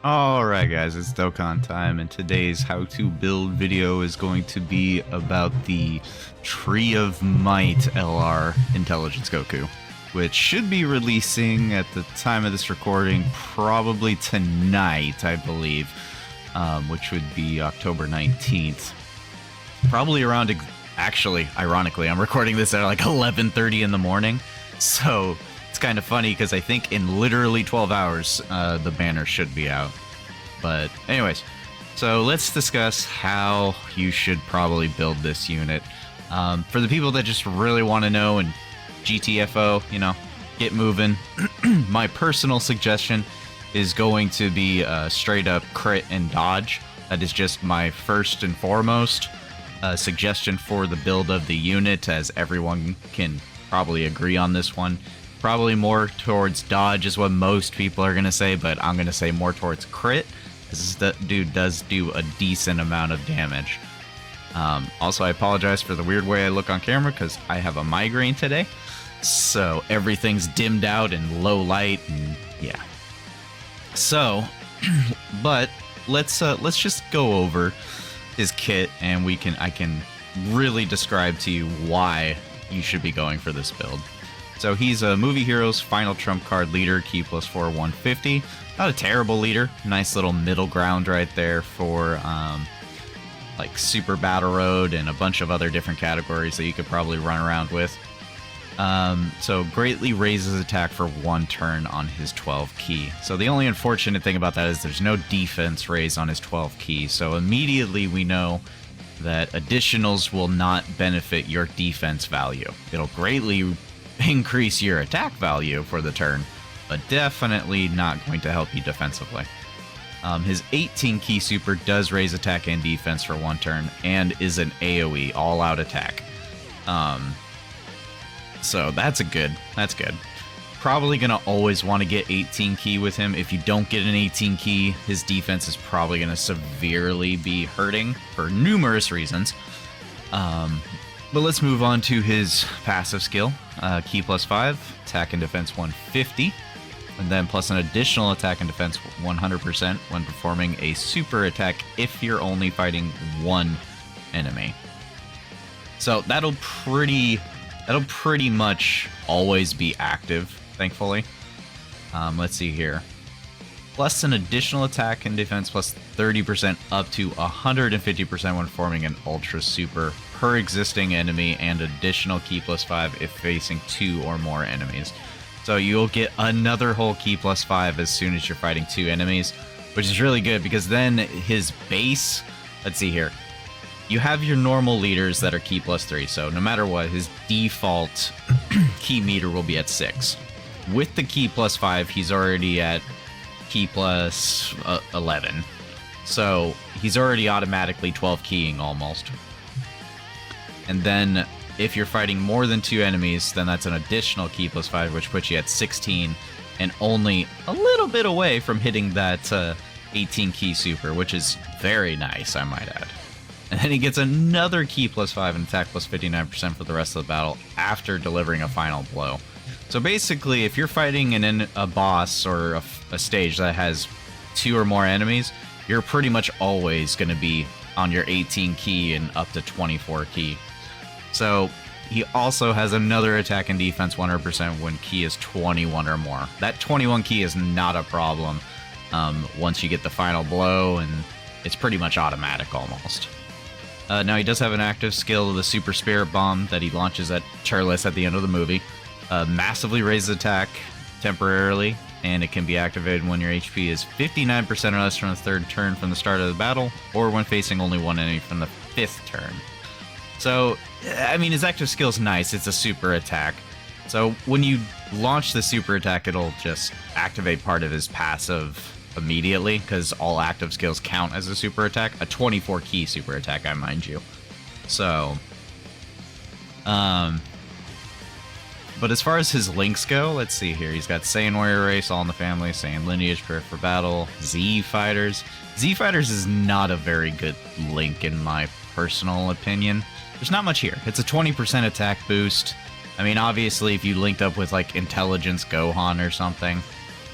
Alright guys, it's Dokkan time, and today's how to build video is going to be about the Tree of Might LR Intelligence Goku, which should be releasing at the time of this recording probably tonight, I believe, which would be October 19th. Probably around, actually, ironically, I'm recording this at like 11:30 in the morning, so it's kind of funny because I think in literally 12 hours, the banner should be out. But anyways, so let's discuss how you should probably build this unit. For the people that just really want to know and GTFO, you know, get moving, my personal suggestion is going to be straight up crit and dodge. That is just my first and foremost suggestion for the build of the unit, as everyone can probably agree on this one. Probably more towards dodge is what most people are going to say, but I'm going to say more towards crit, because this dude does do a decent amount of damage. Also, I apologize for the weird way I look on camera, because I have a migraine today, so everything's dimmed out and low light, and yeah. So, but let's just go over his kit, and I can really describe to you why you should be going for this build. So he's a Movie Heroes Final Trump Card leader, Key +4, 150. Not a terrible leader. Nice little middle ground right there for like Super Battle Road and a bunch of other different categories that you could probably run around with. So greatly raises attack for 1 turn on his 12 key. So the only unfortunate thing about that is there's no defense raise on his 12 key. So immediately we know that additionals will not benefit your defense value. It'll greatly increase your attack value for the turn, but definitely not going to help you defensively. His 18 key super does raise attack and defense for 1 turn and is an AoE, all-out attack. So that's good. Probably gonna always want to get 18 key with him. If you don't get an 18 key, his defense is probably gonna severely be hurting for numerous reasons. But let's move on to his passive skill. Key +5, attack and defense 150, and then plus an additional attack and defense 100% when performing a super attack if you're only fighting 1 enemy. So that'll pretty much always be active, thankfully. Let's see here. Plus an additional attack and defense plus 30% up to 150% when forming an ultra super per existing enemy, and additional key +5 if facing 2 or more enemies. So you'll get another whole key +5 as soon as you're fighting 2 enemies, which is really good because then his base, let's see here, you have your normal leaders that are key +3, so no matter what, his default key meter will be at 6. With the key +5, he's already at key +11. So he's already automatically 12 keying almost. And then if you're fighting more than 2 enemies, then that's an additional key +5, which puts you at 16 and only a little bit away from hitting that 18 key super, which is very nice, I might add. And then he gets another key +5 and attack +59% for the rest of the battle after delivering a final blow. So basically, if you're fighting a boss or a stage that has 2 or more enemies, you're pretty much always going to be on your 18 key and up to 24 key. So he also has another attack and defense 100% when key is 21 or more. That 21 key is not a problem once you get the final blow, and it's pretty much automatic almost. Now he does have an active skill, the Super Spirit Bomb, that he launches at Turles at the end of the movie. Massively raises attack temporarily, and it can be activated when your HP is 59% or less from the 3rd turn from the start of the battle, or when facing only 1 enemy from the 5th turn. So, I mean, his active skill is nice. It's a super attack. So when you launch the super attack, it'll just activate part of his passive immediately, because all active skills count as a super attack. A 24 key super attack, I mind you. So, but as far as his links go, let's see here. He's got Saiyan Warrior Race, All in the Family, Saiyan Lineage, Prayer for Battle, Z Fighters. Z Fighters is not a very good link in my personal opinion. There's not much here. It's a 20% attack boost. I mean, obviously, if you linked up with, like, Intelligence Gohan or something,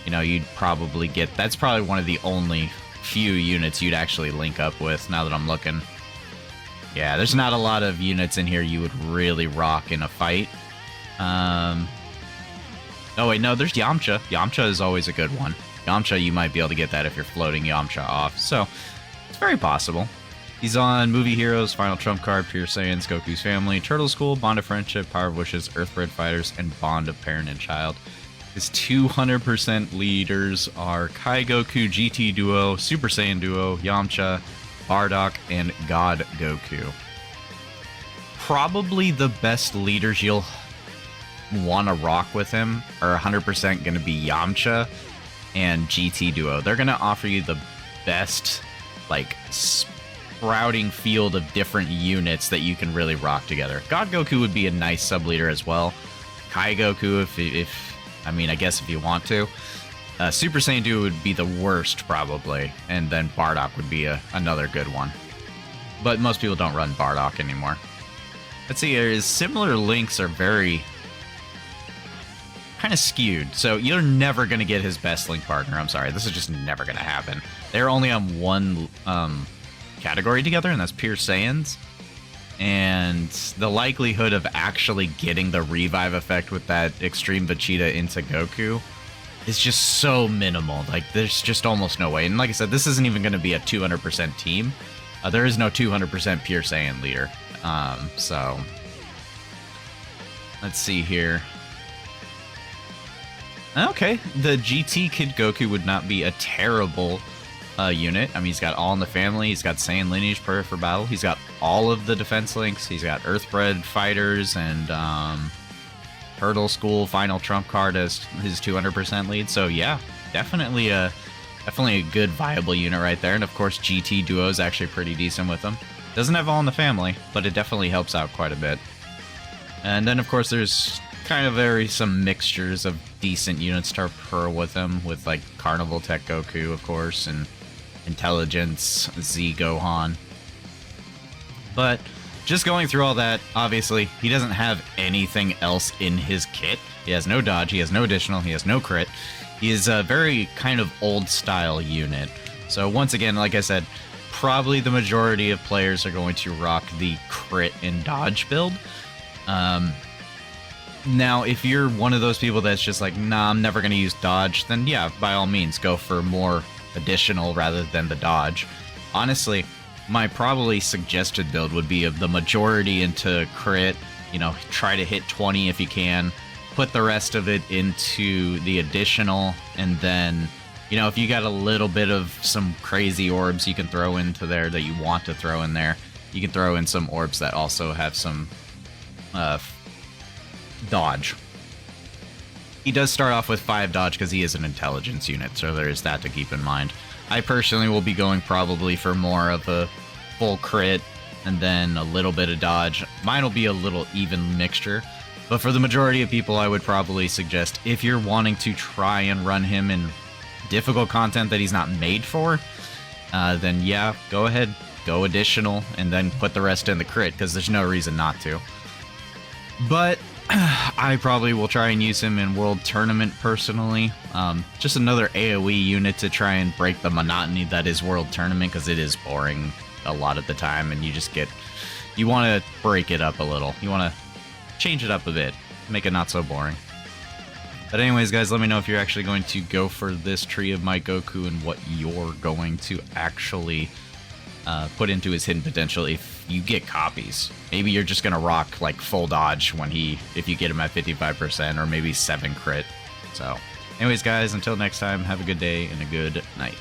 you know, you'd probably get... That's probably one of the only few units you'd actually link up with, now that I'm looking. Yeah, there's not a lot of units in here you would really rock in a fight. Oh, wait, no, there's Yamcha. Yamcha is always a good one. Yamcha, you might be able to get that if you're floating Yamcha off, so it's very possible. He's on Movie Heroes, Final Trump Card, Pure Saiyans, Goku's Family, Turtle School, Bond of Friendship, Power of Wishes, Earthbred Fighters, and Bond of Parent and Child. His 200% leaders are Kai Goku, GT Duo, Super Saiyan Duo, Yamcha, Bardock, and God Goku. Probably the best leaders you'll want to rock with him are 100% going to be Yamcha and GT Duo. They're going to offer you the best, like, sprouting field of different units that you can really rock together. God Goku would be a nice sub-leader as well. Kai Goku, if I mean, I guess if you want to. Super Saiyan Duo would be the worst, probably. And then Bardock would be another good one. But most people don't run Bardock anymore. Let's see, his similar links are very... kind of skewed. So you're never going to get his best link partner. I'm sorry, this is just never going to happen. They're only on one category together, and that's Pure Saiyans. And the likelihood of actually getting the revive effect with that Extreme Vegeta into Goku is just so minimal. Like, there's just almost no way. And like I said, this isn't even going to be a 200% team. There is no 200% Pure Saiyan leader. So, let's see here. Okay, the GT Kid Goku would not be a terrible unit. I mean, he's got All in the Family, he's got Saiyan Lineage, Prayer for Battle, he's got all of the defense links, he's got Earthbred Fighters and Turtle School, Final Trump Card as his 200% lead. So yeah, definitely a good viable unit right there. And of course, GT Duo is actually pretty decent with him. Doesn't have All in the Family, but it definitely helps out quite a bit. And then of course there's kind of some mixtures of decent units to pair with him, with like Carnival Tech Goku, of course, and Intelligence Z Gohan. But just going through all that, obviously he doesn't have anything else in his kit. He has no dodge, he has no additional, he has no crit. He is a very kind of old style unit. So once again, like I said, probably the majority of players are going to rock the crit and dodge build. Now, if you're one of those people that's just like, nah, I'm never going to use dodge, then yeah, by all means, go for more additional rather than the dodge. Honestly, my probably suggested build would be the majority into crit, you know, try to hit 20 if you can, put the rest of it into the additional, and then, you know, if you got a little bit of some crazy orbs you can throw into there that you want to throw in there, you can throw in some orbs that also have some dodge. He does start off with 5 dodge because he is an intelligence unit, so there is that to keep in mind. I personally will be going probably for more of a full crit and then a little bit of dodge. Mine will be a little even mixture, but for the majority of people I would probably suggest, if you're wanting to try and run him in difficult content that he's not made for, then yeah, go ahead, go additional, and then put the rest in the crit, because there's no reason not to. But I probably will try and use him in World Tournament personally. Just another AoE unit to try and break the monotony that is World Tournament, because it is boring a lot of the time, and you want to break it up a little. You want to change it up a bit, make it not so boring. But anyways, guys, let me know if you're actually going to go for this Tree of Might Goku and what you're going to actually put into his hidden potential if you get copies. Maybe you're just gonna rock like full dodge if you get him at 55%, or maybe 7 crit. So anyways, guys, until next time, have a good day and a good night.